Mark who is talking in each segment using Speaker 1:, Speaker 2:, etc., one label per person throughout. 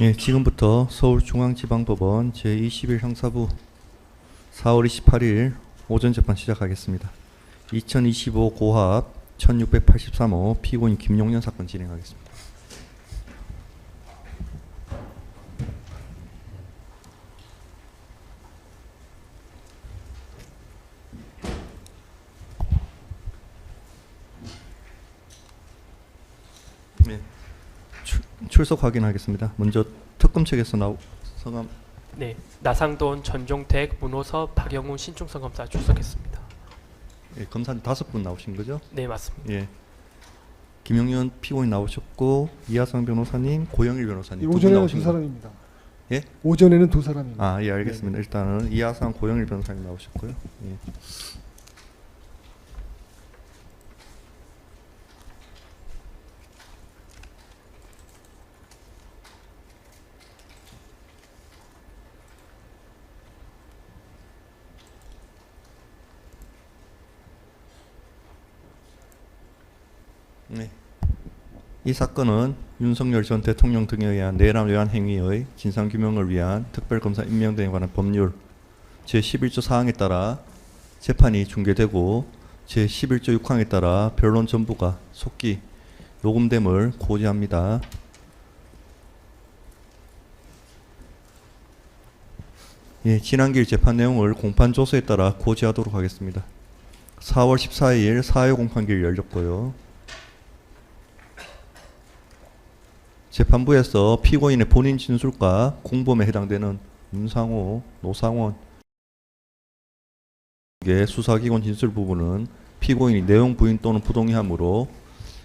Speaker 1: 예, 지금부터 서울중앙지방법원 제21 형사부 4월 28일 오전 재판 시작하겠습니다. 2025 고합 1683호 피고인 김용년 사건 진행하겠습니다. 네, 출석 확인하겠습니다. 먼저 특검 측에서 성함.
Speaker 2: 네, 나상돈, 전종택, 문호섭, 박영훈 신중성 검사 출석했습니다.
Speaker 1: 예, 검사님 5분 나오신 거죠?
Speaker 2: 네, 맞습니다.
Speaker 1: 예. 김용년 피고인 나오셨고 이하상 변호사님, 고영일 변호사님 두 분
Speaker 3: 오전에는
Speaker 1: 나오신
Speaker 3: 두
Speaker 1: 거.
Speaker 3: 사람입니다.
Speaker 1: 예?
Speaker 3: 오전에는 두 사람입니다.
Speaker 1: 아, 예, 알겠습니다. 일단은 이하상, 고영일 변호사님 나오셨고요. 예. 네. 이 사건은 윤석열 전 대통령 등에 의한 내란 외환 행위의 진상규명을 위한 특별검사 임명 등에 관한 법률 제11조 사항에 따라 재판이 중계되고 제11조 6항에 따라 변론 전부가 속기 녹음됨을 고지합니다. 예, 지난길 재판 내용을 공판 조서에 따라 고지하도록 하겠습니다. 4월 14일 사회 공판기일 열렸고요. 재판부에서 피고인의 본인 진술과 공범에 해당되는 문상호, 노상원 의 수사기관 진술 부분은 피고인이 내용 부인 또는 부동의함으로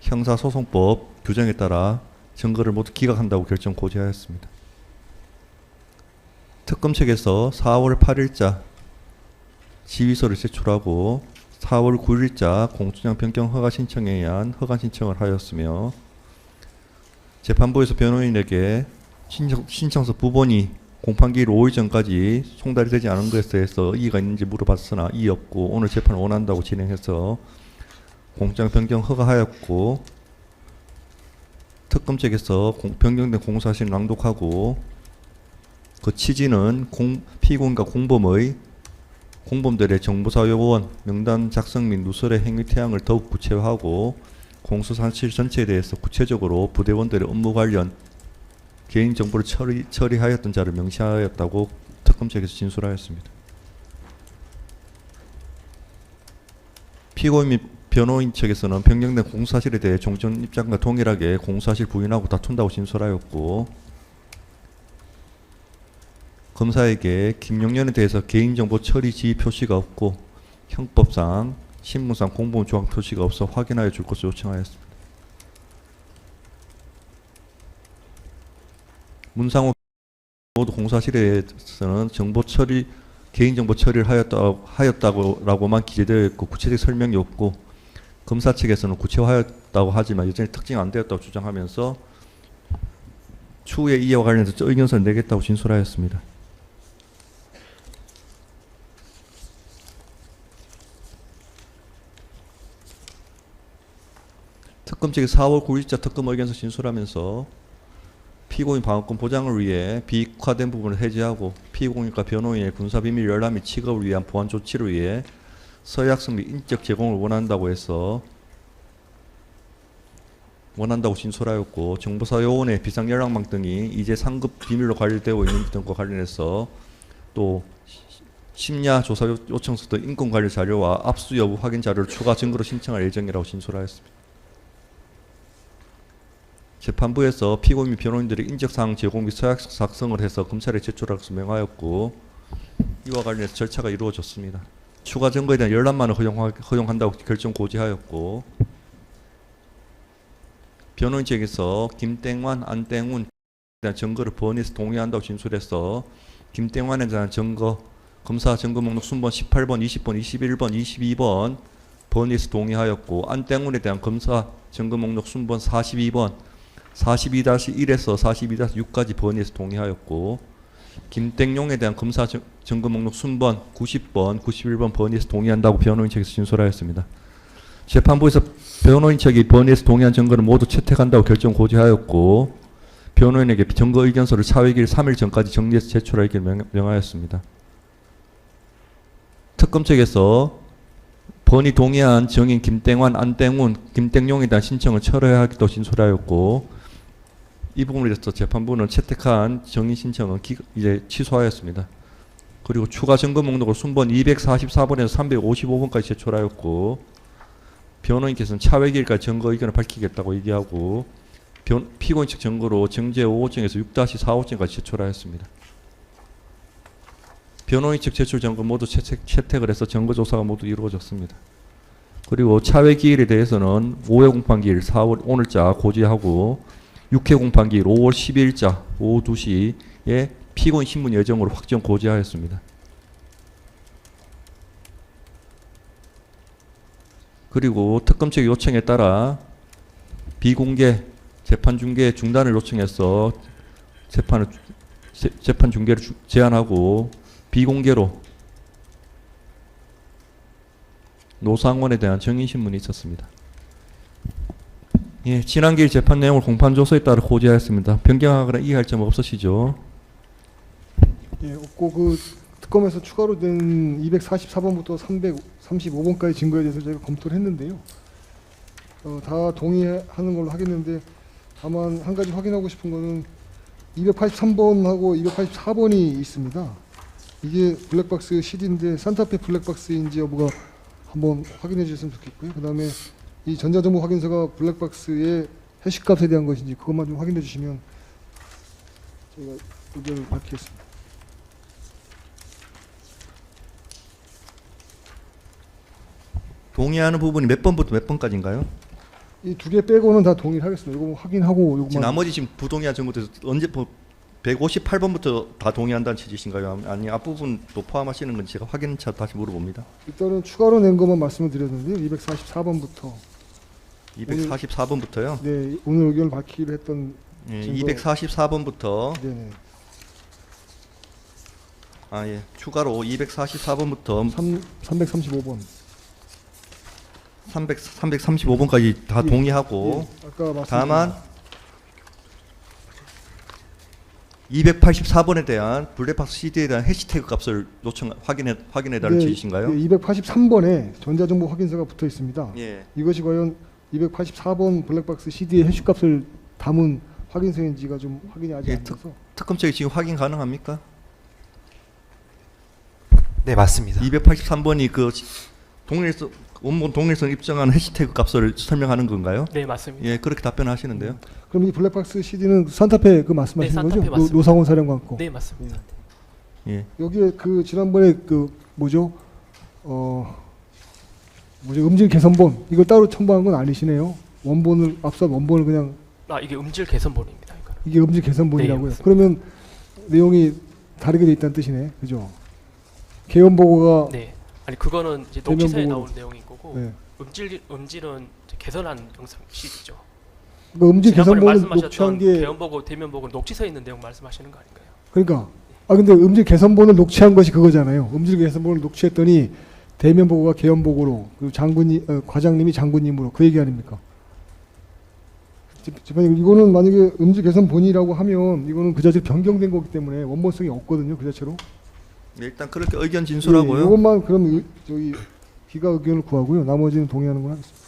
Speaker 1: 형사소송법 규정에 따라 증거를 모두 기각한다고 결정 고지하였습니다. 특검 측에서 4월 8일자 지휘서를 제출하고 4월 9일자 공소장 변경 허가 신청에 의한 허가 신청을 하였으며 재판부에서 변호인에게 신청서 부본이 공판기일 5일 전까지 송달이 되지 않은 것에 대해서 이의가 있는지 물어봤으나 이의 없고 오늘 재판을 원한다고 진행해서 공소장 변경 허가하였고 특검 측에서 변경된 공소사실을 낭독하고 그 취지는 피고인과 공범들의 정보사 요원 명단 작성 및 누설의 행위 태양을 더욱 구체화하고 공소사실 전체에 대해서 구체적으로 부대원들의 업무 관련 개인정보를 처리하였던 자를 명시하였다고 특검 측에서 진술하였습니다. 피고인 및 변호인 측에서는 변경된 공소사실에 대해 종전 입장과 동일하게 공소사실 부인하고 다툰다고 진술하였고 검사에게 김용년에 대해서 개인정보 처리 지휘 표시가 없고 형법상 신문상 공범 조항 표시가 없어 확인하여 줄 것을 요청하였습니다. 문상호 모두 공사실에서는 개인정보 처리를 하였다고만 기재되어 있고 구체적 설명이 없고 검사 측에서는 구체화하였다고 하지만 여전히 특징 안 되었다고 주장하면서 추후에 이와 관련해서 의견서를 내겠다고 진술하였습니다. 특검 측이 4월 9일자 특검 의견서 진술하면서 피고인 방어권 보장을 위해 비익화된 부분을 해제하고 피고인과 변호인의 군사비밀 열람 및 취급을 위한 보안 조치를 위해 서약서 및 인적 제공을 원한다고 진술하였고 정보사 요원의 비상연락망 등이 이제 상급 비밀로 관리되고 있는 등과 관련해서 또 심야 조사 요청서 등 인권관리 자료와 압수 여부 확인 자료를 추가 증거로 신청할 예정이라고 진술하였습니다. 재판부에서 피고인 및 변호인들의 인적사항 제공 및 서약서 작성을 해서 검찰에 제출하고 명하였고 이와 관련해서 절차가 이루어졌습니다. 추가 증거에 대한 열람만을 허용한다고 결정 고지하였고 변호인 측에서 김땡완, 안땡운에 대한 증거를 번에서 동의한다고 진술해서 김땡완에 대한 증거 검사 증거 목록 순번 18번, 20번, 21번, 22번 번에서 동의하였고 안땡운에 대한 검사 증거 목록 순번 42번 42-1에서 42-6까지 번에서 동의하였고 김땡용에 대한 검사 증거 목록 순번 90번, 91번 번에서 동의한다고 변호인 측에서 진술하였습니다. 재판부에서 변호인 측이 번에서 동의한 증거를 모두 채택한다고 결정 고지하였고 변호인에게 증거 의견서를 차회기일 3일 전까지 정리해서 제출하기를 명하였습니다. 특검 측에서 본이 동의한 증인 김땡환, 안땡운, 김땡용에 대한 신청을 철회하기도 진술하였고, 이 부분에 대해서 재판부는 채택한 증인 신청은 이제 취소하였습니다. 그리고 추가 증거 목록을 순번 244번에서 355번까지 제출하였고, 변호인께서는 차회기일까지 증거 의견을 밝히겠다고 얘기하고, 피고인 측 증거로 정제 5호증에서 6-4호증까지 제출하였습니다. 변호인 측 제출 증거 모두 채택을 해서 증거 조사가 모두 이루어졌습니다. 그리고 차회 기일에 대해서는 5회 공판기일 4월 오늘자 고지하고 6회 공판기일 5월 12일자 오후 2시에 피고인 신문 예정으로 확정 고지하였습니다. 그리고 특검 측의 요청에 따라 비공개 재판 중계 중단을 요청해서 재판 중계를 제한하고 비공개로 노상원에 대한 정인신문이 있었습니다. 예, 지난길 재판 내용을 공판조서에 따라 고지하였습니다. 변경하거나 이해할 점 없으시죠?
Speaker 3: 예, 없고 그 특검에서 추가로 된 244번부터 335번까지 증거에 대해서 저희가 검토를 했는데요. 다 동의하는 걸로 하겠는데 다만 한 가지 확인하고 싶은 거는 283번하고 284번이 있습니다. 이게 블랙박스 CD인데 산타페 블랙박스인지 여부가 한번 확인해 주셨으면 좋겠고요. 그 다음에 이 전자정보 확인서가 블랙박스의 해시값에 대한 것인지 그것만 좀 확인해 주시면 저희가 의견을 밝히겠습니다.
Speaker 1: 동의하는 부분이 몇 번부터 몇 번까지인가요?
Speaker 3: 이 두 개 빼고는 다 동의를 하겠습니다. 이거 확인하고
Speaker 1: 지금
Speaker 3: 요것만
Speaker 1: 나머지 지금 부동의한 증거에서 언제 158번부터 다 동의한다는 취지신가요? 아니 앞부분도 포함하시는 건 제가 확인차 다시 물어봅니다.
Speaker 3: 일단은 추가로 낸 것만 말씀을 드렸는데요. 244번부터
Speaker 1: 244번부터요?
Speaker 3: 네, 오늘 의견을 밝히기로 했던
Speaker 1: 예,
Speaker 3: 증거.
Speaker 1: 244번부터
Speaker 3: 네,
Speaker 1: 예, 추가로 244번부터
Speaker 3: 335번.
Speaker 1: 335번까지 다
Speaker 3: 예,
Speaker 1: 동의하고
Speaker 3: 예, 아까 말씀
Speaker 1: 다만 284번에 대한 블랙박스 CD에 대한 해시태그 값을 확인해달라는 취지신가요?
Speaker 3: 네, 283번에 전자정보 확인서가 붙어 있습니다.
Speaker 1: 예.
Speaker 3: 이것이 과연 284번 블랙박스 CD의 해시값을 담은 확인서인지가 좀 확인이 아직
Speaker 1: 예,
Speaker 3: 안 돼서
Speaker 1: 특검 측이 지금 확인 가능합니까?
Speaker 4: 네, 맞습니다.
Speaker 1: 283번이 그 동일성 원본 동일성 입증한 해시태그 값을 설명하는 건가요?
Speaker 2: 네, 맞습니다.
Speaker 1: 예, 그렇게 답변하시는데요.
Speaker 3: 그럼 이 블랙박스 CD는 산타페 그 말씀하시는
Speaker 2: 네,
Speaker 3: 거죠?
Speaker 2: 산타페 맞습니다.
Speaker 3: 노상원 사령관 거.
Speaker 2: 네, 맞습니다.
Speaker 1: 예.
Speaker 3: 여기에 그 지난번에 그 뭐죠? 음질 개선본 이걸 따로 첨부한 건 아니시네요. 원본을 앞서 원본을 그냥
Speaker 2: 이게 음질 개선본입니다. 이거는.
Speaker 3: 이게 음질 개선본이라고요.
Speaker 2: 네, 맞습니다.
Speaker 3: 그러면 내용이 다르게 돼 있다는 뜻이네. 그죠? 개원 보고가
Speaker 2: 네. 아니 그거는 이제
Speaker 3: 대면
Speaker 2: 녹취서에
Speaker 3: 보고-
Speaker 2: 나온 내용인 거고
Speaker 3: 네.
Speaker 2: 음질은 이제 개선한 영상 CD죠.
Speaker 3: 그 음질
Speaker 2: 지난번에
Speaker 3: 개선본을 녹취한
Speaker 2: 말씀하셨던
Speaker 3: 게
Speaker 2: 개연 보고 대면 보고 녹취서에 있는 내용 말씀하시는 거 아닌가요?
Speaker 3: 그러니까 근데 음질 개선본을 녹취한 것이 그거잖아요. 음질 개선본을 녹취했더니 대면 보고가 개연 보고로 그리고 과장님이 장군님으로 그 얘기 아닙니까? 재판님 이거는 만약에 음질 개선본이라고 하면 이거는 그 자체로 변경된 거기 때문에 원본성이 없거든요. 그 자체로.
Speaker 1: 예, 일단 그렇게 의견 진술하고요.
Speaker 3: 예, 이것만 그럼 저기 기가 의견을 구하고요. 나머지는 동의하는 걸 하겠습니다.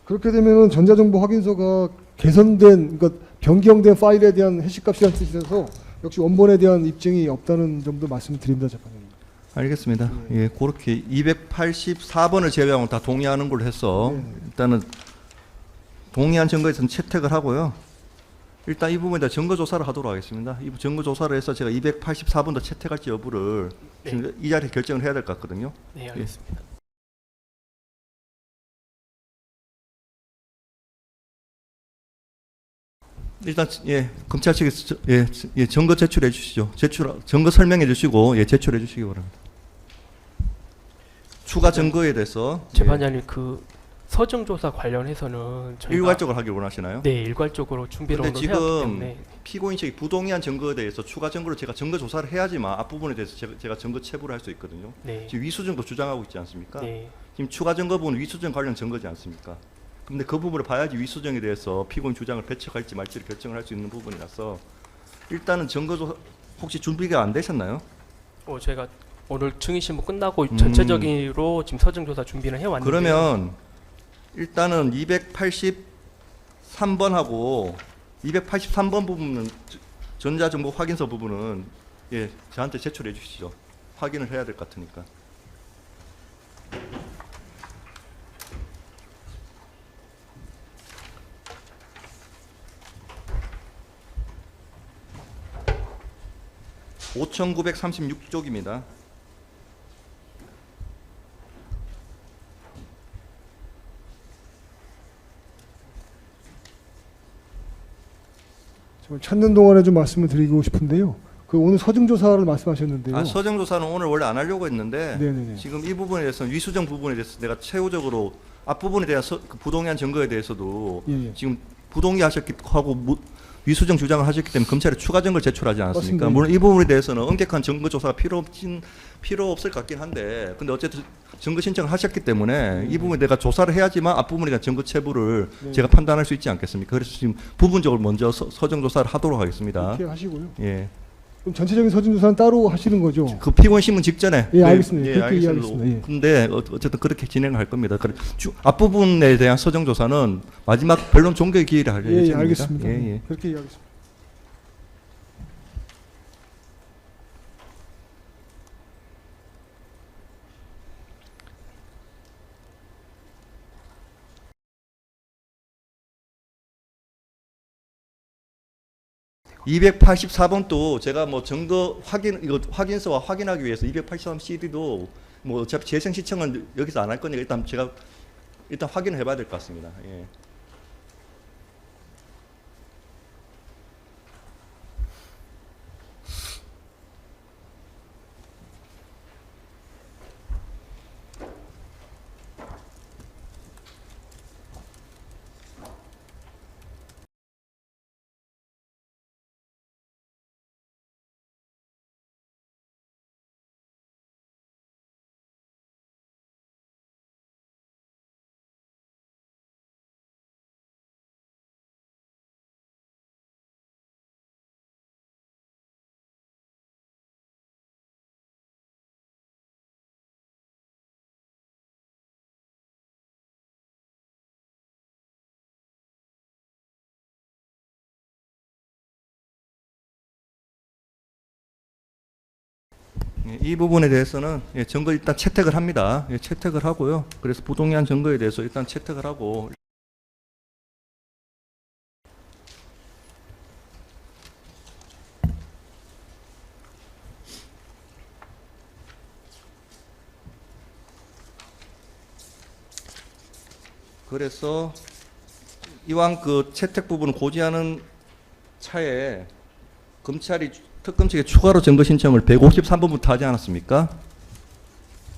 Speaker 3: 그렇게 되면은 전자정보 확인서가 개선된 그러니까 변경된 파일에 대한 해시값이라는 뜻이라서 역시 원본에 대한 입증이 없다는 점도 말씀드립니다, 재판장님.
Speaker 1: 알겠습니다. 예, 그렇게 284번을 제외하고 다 동의하는 걸로 해서
Speaker 3: 네.
Speaker 1: 일단은 동의한 증거에서는 채택을 하고요. 일단 이 부분에 대한 증거 조사를 하도록 하겠습니다. 이 증거 조사를 해서 제가 284번도 채택할지 여부를
Speaker 2: 네.
Speaker 1: 지금 이 자리에 결정을 해야 될 것 같거든요.
Speaker 2: 네, 알겠습니다.
Speaker 1: 일단 검찰 측에서 증거 제출해 주시죠. 증거 설명해 주시고 제출해 주시기 바랍니다. 추가 증거에 대해서
Speaker 2: 재판장님 그 서정 조사 관련해서는 저희가
Speaker 1: 일괄적으로 하길 원하시나요?
Speaker 2: 네, 일괄적으로 준비를
Speaker 1: 근데
Speaker 2: 오늘 해왔기
Speaker 1: 지금
Speaker 2: 때문에
Speaker 1: 피고인 측이 부동의한 증거에 대해서 추가 증거로 제가 증거 조사를 해야지만 앞부분에 대해서 제가 증거 체부를 할 수 있거든요.
Speaker 2: 네.
Speaker 1: 지금 위수증도 주장하고 있지 않습니까?
Speaker 2: 네.
Speaker 1: 지금 추가 증거 부분 위수증 관련 증거지 않습니까? 근데 그 부분을 봐야지 위수정에 대해서 피고인 주장을 배척할지 말지를 결정을 할 수 있는 부분이라서 일단은 증거조 혹시 준비가 안 되셨나요?
Speaker 2: 제가 오늘 증인신문 끝나고 전체적으로 지금 서정조사 준비를 해왔는데
Speaker 1: 그러면 일단은 283번하고 283번 부분은 전자정보 확인서 부분은 예 저한테 제출해 주시죠. 확인을 해야 될 것 같으니까. (5936쪽입니다)
Speaker 3: 좀 찾는 동안에 좀 말씀을 드리고 싶은데요. 그 오늘 서증조사를 말씀하셨는데요.
Speaker 1: 아, 서정조사는 오늘 원래 안 하려고 했는데
Speaker 3: 네네네.
Speaker 1: 지금 이 부분에 대해서는 위수정 부분에 대해서 내가 최후적으로 앞부분에 대한 그 부동의한 증거에 대해서도
Speaker 3: 예, 예.
Speaker 1: 지금 부동의하셨기 하고 위수정 주장을 하셨기 때문에 검찰에 추가 증거를 제출하지 않았습니까?
Speaker 3: 맞습니다.
Speaker 1: 물론 이 부분에 대해서는 엄격한 증거 조사가 필요 없을 것 같긴 한데, 근데 어쨌든 증거 신청을 하셨기 때문에 이 부분에 내가 조사를 해야지만 앞부분에 대한 증거 체부를
Speaker 3: 네.
Speaker 1: 제가 판단할 수 있지 않겠습니까? 그래서 지금 부분적으로 먼저 서정 조사를 하도록 하겠습니다.
Speaker 3: 그렇게 하시고요.
Speaker 1: 예.
Speaker 3: 그럼 전체적인 서증조사는 따로 하시는 거죠?
Speaker 1: 그 피고인 신문 직전에.
Speaker 3: 예, 알겠습니다.
Speaker 1: 예,
Speaker 3: 그렇게
Speaker 1: 알겠습니다.
Speaker 3: 이해하겠습니다. 예.
Speaker 1: 근데 어쨌든 그렇게 진행을 할 겁니다. 앞부분에 대한 서정 조사는 마지막 변론 종결 기일에 할
Speaker 3: 예,
Speaker 1: 예정입니다.
Speaker 3: 알겠습니다.
Speaker 1: 예, 예.
Speaker 3: 그렇게 이해하겠습니다.
Speaker 1: (284번도) 제가 뭐 증거 이거 확인서와 확인하기 위해서 283 CD도 뭐 어차피 재생 시청은 여기서 안 할 거니까 일단 제가 확인을 해봐야 될 것 같습니다. 예. 이 부분에 대해서는 증거 일단 채택을 합니다. 채택을 하고요. 그래서 부동의한 증거에 대해서 일단 채택을 하고 그래서 이왕 그 채택 부분을 고지하는 차에 검찰이 특검 측에 추가로 증거 신청을 153번부터 하지 않았습니까?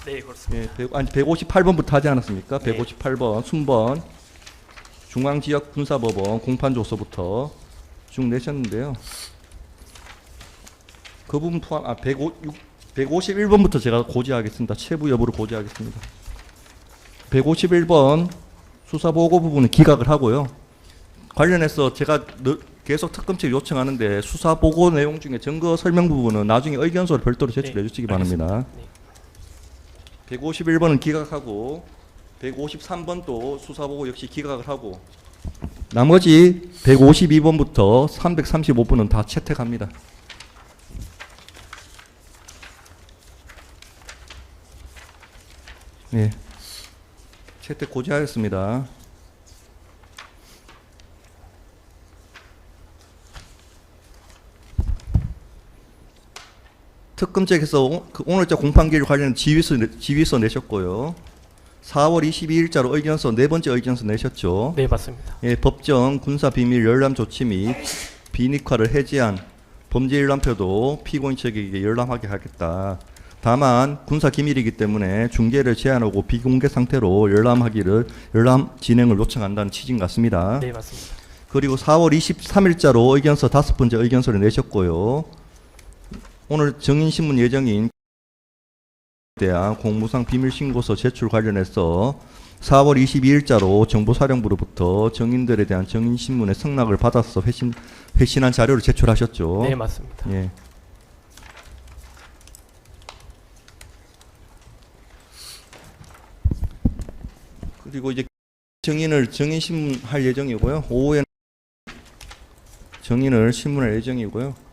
Speaker 2: 네, 그렇습니다.
Speaker 1: 예, 158번부터 하지 않았습니까?
Speaker 2: 네.
Speaker 1: 158번, 순번, 중앙지역 군사법원 공판조서부터 쭉 내셨는데요. 그 부분 포함, 151번부터 제가 고지하겠습니다. 체부 여부를 고지하겠습니다. 151번 수사보고 부분은 기각을 하고요. 관련해서 제가 계속 특검 측 요청하는데 수사보고 내용 중에 증거 설명 부분은 나중에 의견서를 별도로 제출해
Speaker 2: 네,
Speaker 1: 주시기 바랍니다.
Speaker 2: 네.
Speaker 1: 151번은 기각하고 153번도 수사보고 역시 기각을 하고 나머지 152번부터 335번은 다 채택합니다. 네. 채택 고지하였습니다. 특검 측에서 오늘자 공판기일 관련 지휘서 내셨고요. 4월 22일자로 의견서 네 번째 의견서 내셨죠.
Speaker 2: 네, 맞습니다.
Speaker 1: 예, 법정 군사 비밀 열람 조치 및 비닉화를 해제한 범죄 열람표도 피고인 측에게 열람하게 하겠다. 다만 군사 기밀이기 때문에 중계를 제한하고 비공개 상태로 열람 진행을 요청한다는 취지인 것 같습니다.
Speaker 2: 네, 맞습니다.
Speaker 1: 그리고 4월 23일자로 의견서 다섯 번째 의견서를 내셨고요. 오늘 증인신문 예정인 대한 공무상 비밀신고서 제출 관련해서 4월 22일자로 정보사령부로부터 증인들에 대한 증인신문의 승낙을 받아서 회신한 자료를 제출하셨죠.
Speaker 2: 네, 맞습니다.
Speaker 1: 예. 그리고 이제 증인을 증인신문할 예정이고요. 오후에는 증인을 신문할 예정이고요.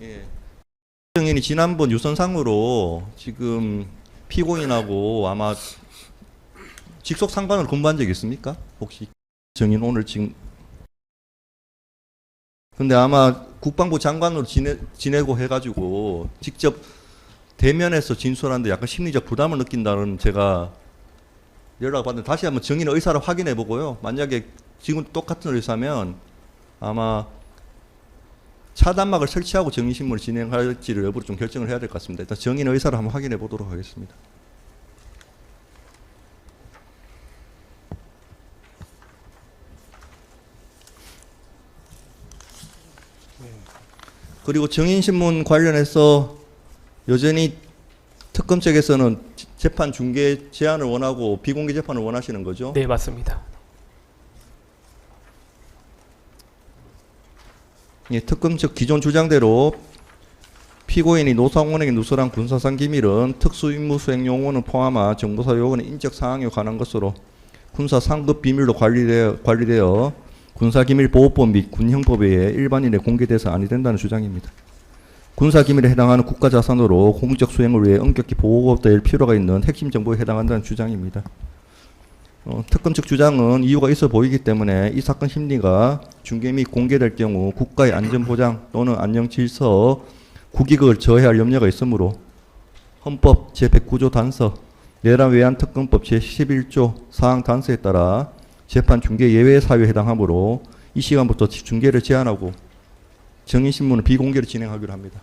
Speaker 1: 예. 증인이 지난번 유선상으로 지금 피고인하고 아마 직속 상관을 근무한 적이 있습니까? 혹시 증인 오늘 지금 근데 아마 국방부 장관으로 지내고 해가지고 직접 대면해서 진술하는데 약간 심리적 부담을 느낀다는 제가 연락을 받는데 다시 한번 증인의 의사를 확인해 보고요. 만약에 지금 똑같은 의사면 아마 차단막을 설치하고 증인신문을 진행할지를 여부를 좀 결정을 해야 될 것 같습니다. 일단 증인의 의사를 한번 확인해 보도록 하겠습니다. 그리고 증인신문 관련해서 여전히 특검 측에서는 재판 중계 제한을 원하고 비공개 재판을 원하시는 거죠?
Speaker 2: 네, 맞습니다.
Speaker 1: 예, 특검 측 기존 주장대로 피고인이 노상원에게 누설한 군사상 기밀은 특수임무수행 용어는 포함한 정보사 요원의 인적 사항에 관한 것으로 군사 상급 비밀로 관리되어 군사기밀보호법 및 군형법에 의해 일반인에 공개돼서 아니 된다는 주장입니다. 군사기밀에 해당하는 국가자산으로 공적 수행을 위해 엄격히 보호될 필요가 있는 핵심 정보에 해당한다는 주장입니다. 특검 측 주장은 이유가 있어 보이기 때문에 이 사건 심리가 중계 및 공개될 경우 국가의 안전보장 또는 안녕질서 국익을 저해할 염려가 있으므로 헌법 제109조 단서 내란 외환 특검법 제11조 사항 단서에 따라 재판 중계 예외 사유에 해당하므로 이 시간부터 중계를 제한하고 증인신문을 비공개로 진행하기로 합니다.